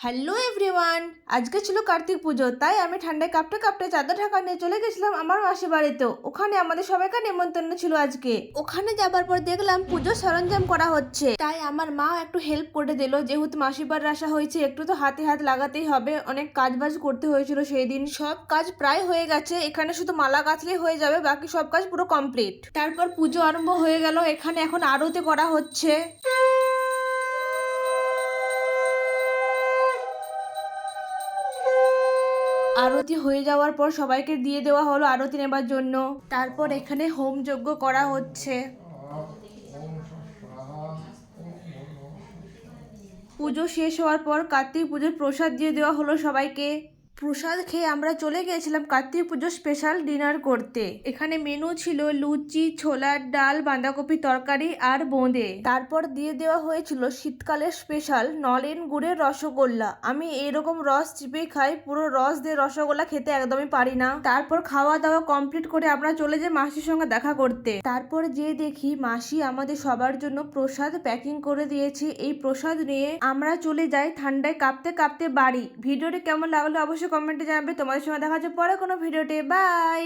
Hello everyone, আজকে ছিল কার্তিক পুজো, তাই আমি ঠান্ডায় কাঁপতে কাঁপতে চাদর ঢাকা নিয়ে চলে গেছিলাম আমার মাসির বাড়িতেও। ওখানে আমাদের সবাইকে নেমন্তন্ন ছিল আজকে। ওখানে যাবার পর দেখলাম পুজোর সরঞ্জাম করা হচ্ছে, তাই আমার মা একটু হেল্প করে দিল। যেহেতু মাসির বাড়ি আসা হয়েছে, একটু তো হাতে হাত লাগাতেই হবে। অনেক কাজ বাজ করতে হয়েছিল সেই দিন। সব কাজ প্রায় হয়ে গেছে, এখানে শুধু মালা গাঁথলেই হয়ে যাবে, বাকি সব কাজ পুরো কমপ্লিট। তারপর পুজো আরম্ভ হয়ে গেল। এখানে এখন আরতি করা হচ্ছে। আরতি হয়ে যাওয়ার পর সবাইকে দিয়ে দেওয়া হলো আরতি নেবার জন্য। তারপর এখানে হোম যজ্ঞ করা হচ্ছে। পুজো শেষ হওয়ার পর কার্তিক পুজোর প্রসাদ দিয়ে দেওয়া হলো সবাইকে। প্রসাদ খেয়ে আমরা চলে গিয়েছিলাম কার্তিক পুজোর স্পেশাল ডিনার করতে। এখানে মেনু ছিল লুচি, ছোলার ডাল, বাঁধাকপি তরকারি আর বোঁদে। তারপর দিয়ে দেওয়া হয়েছিল শীতকালের স্পেশাল নলেন গুড়ের রসগোল্লা। আমি এরকম রস চিপে খাই, পুরো রস দিয়ে রসগোল্লা খেতে একদমই পারি না। তারপর খাওয়া দাওয়া কমপ্লিট করে আমরা চলে যাই মাসির সঙ্গে দেখা করতে। তারপর যে দেখি মাসি আমাদের সবার জন্য প্রসাদ প্যাকিং করে দিয়েছে। এই প্রসাদ নিয়ে আমরা চলে যাই ঠান্ডায় কাঁপতে কাঁপতে বাড়ি। ভিডিওটি কেমন লাগলো অবশ্যই কমেন্টে জানাবে। তোমাদের সঙ্গে দেখা হচ্ছে পরে কোনো ভিডিওতে। বাই।